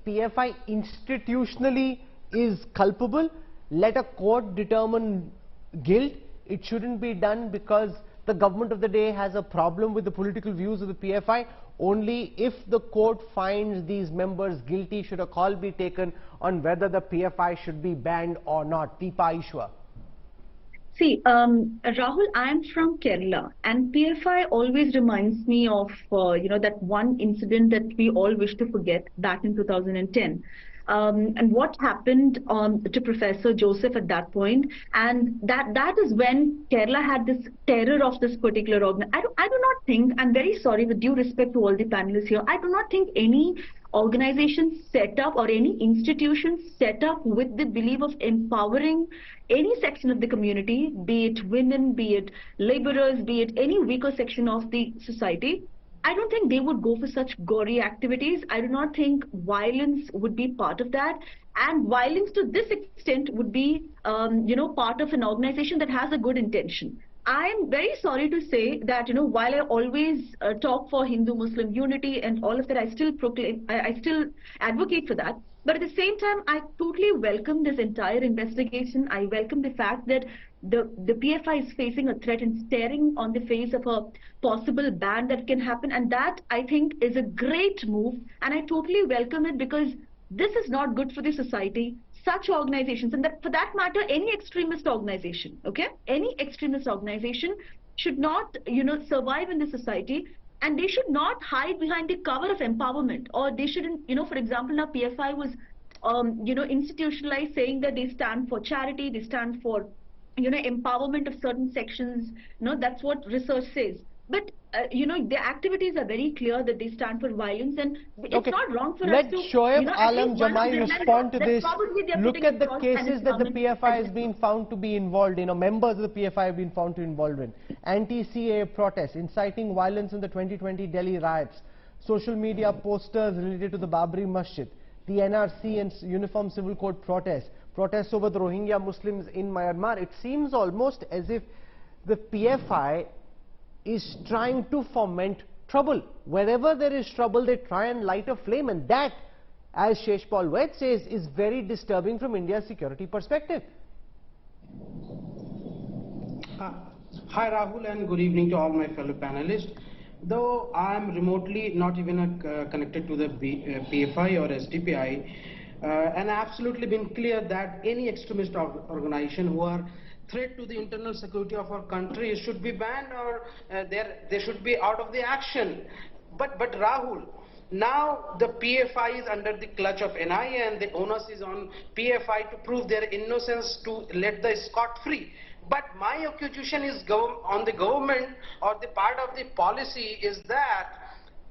PFI institutionally is culpable, let a court determine guilt. It shouldn't be done because the government of the day has a problem with the political views of the PFI. Only if the court finds these members guilty should a call be taken on whether the PFI should be banned or not. Deepa Ishwa. See, Rahul, I am from Kerala, and PFI always reminds me of, that one incident that we all wish to forget back in 2010. And what happened to Professor Joseph at that point, and that is when Kerala had this terror of this particular organ. I do not think, I'm very sorry with due respect to all the panelists here, I do not think any organization set up or any institution set up with the belief of empowering any section of the community, be it women, be it laborers, be it any weaker section of the society, I don't think they would go for such gory activities. I do not think violence would be part of that. And violence to this extent would be, part of an organization that has a good intention. I am very sorry to say that, while I always talk for Hindu-Muslim unity and all of that, I still advocate for that. But at the same time, I totally welcome this entire investigation. I welcome the fact that the PFI is facing a threat and staring on the face of a possible ban that can happen. And that, I think, is a great move. And I totally welcome it because this is not good for the society. Such organizations, and that for that matter, any extremist organization, okay? Any extremist organization should not, survive in the society, and they should not hide behind the cover of empowerment, or they shouldn't, for example, now PFI was, institutionalized saying that they stand for charity, they stand for, empowerment of certain sections, that's what research says. But, the activities are very clear that they stand for violence, and it's not wrong for us to... Let Shoaib Alam Jamai respond to this. Look at the cases that the PFI has been found to be involved in, or members of the PFI have been found to be involved in. Anti-CAA protests, inciting violence in the 2020 Delhi riots, social media posters related to the Babri Masjid, the NRC and Uniform Civil Code protests, protests over the Rohingya Muslims in Myanmar. It seems almost as if the PFI is trying to foment trouble. Wherever there is trouble, they try and light a flame, and that, as Sheshpal Vaid says, is very disturbing from India's security perspective. Hi Rahul, and good evening to all my fellow panelists. Though I am remotely not even connected to the PFI or SDPI, and absolutely been clear that any extremist organization who are threat to the internal security of our country should be banned, or they should be out of the action. But Rahul, now the PFI is under the clutch of NIA, and the onus is on PFI to prove their innocence, to let the scot-free. But my accusation is on the government, or the part of the policy is that,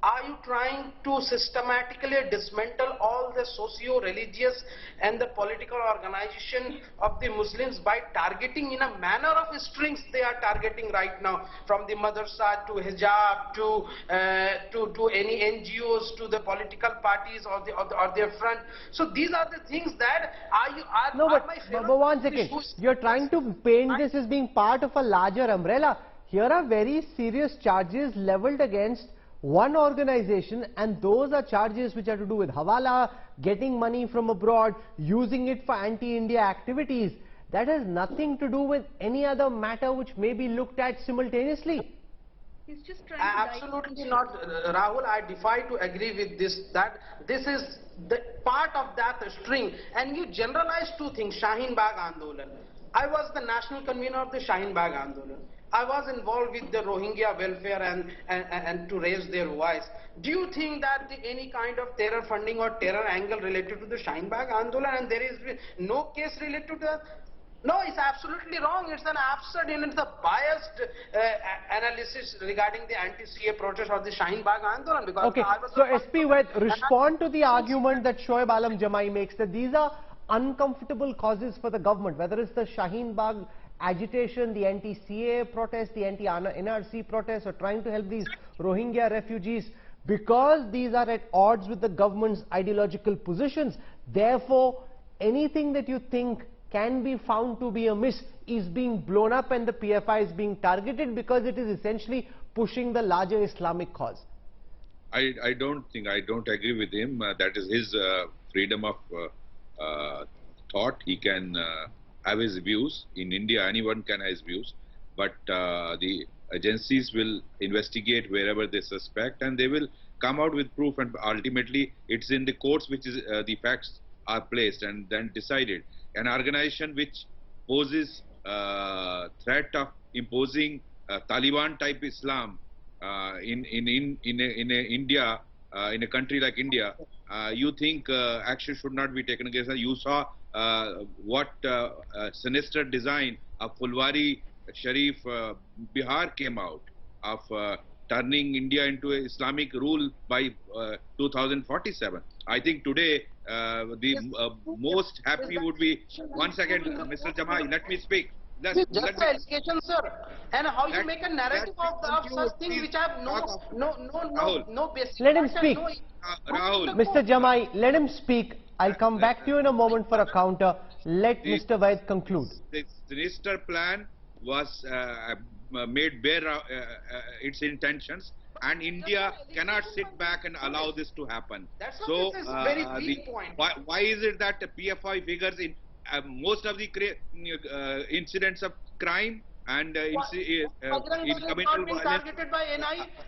are you trying to systematically dismantle all the socio-religious and the political organization of the Muslims by targeting in a manner of strings they are targeting right now, from the madrasa to hijab to any NGOs to the political parties or their front. So these are the things that but one second, you're trying to paint this as being part of a larger umbrella. Here are very serious charges leveled against one organization, and those are charges which have to do with hawala, getting money from abroad, using it for anti-India activities. That has nothing to do with any other matter which may be looked at simultaneously. He's just trying Absolutely not, Rahul. I defy to agree with this, that this is the part of that string. And you generalize two things. Shaheen Bagh Andolan. I was the national convener of the Shaheen Bagh Andolan. I was involved with the Rohingya welfare and to raise their voice. Do you think that any kind of terror funding or terror angle related to the Shaheen Bagh Andolan, and there is no case related to that? No, it's absolutely wrong. It's an absurd and it's a biased analysis regarding the anti-CA protest or the Shaheen Bagh Andolan. Because okay, so SP Vaid, respond to the argument that Shoaib Alam Jamai makes, that these are uncomfortable causes for the government, whether it's the Shaheen Bagh agitation, the anti-CA protest, the anti-NRC protest, or trying to help these Rohingya refugees, because these are at odds with the government's ideological positions. Therefore, anything that you think can be found to be amiss is being blown up, and the PFI is being targeted because it is essentially pushing the larger Islamic cause. I don't agree with him. That is his freedom of thought. He can have his views. In India, anyone can have his views, but the agencies will investigate wherever they suspect, and they will come out with proof, and ultimately it's in the courts which is the facts are placed and then decided. An organization which poses threat of imposing Taliban type Islam in India, in a country like India, you think action should not be taken against her? You saw what sinister design of Fulwari Sharif Bihar came out of turning India into a Islamic rule by 2047. I think today the most happy would be, one second, Mr. Jamai, let me speak. Just an allegation, sir. And how you make a narrative of such things which have no basis. Let him speak. Rahul. Mr. Jamai, let him speak. I'll come back to you in a moment for a counter. Let Mr. Vaid conclude. The sinister plan was made bare its intentions, and India cannot sit back and allow this to happen. So, very weak point. why is it that the PFI figures in most of the incidents of crime and in committal violence targeted by NI?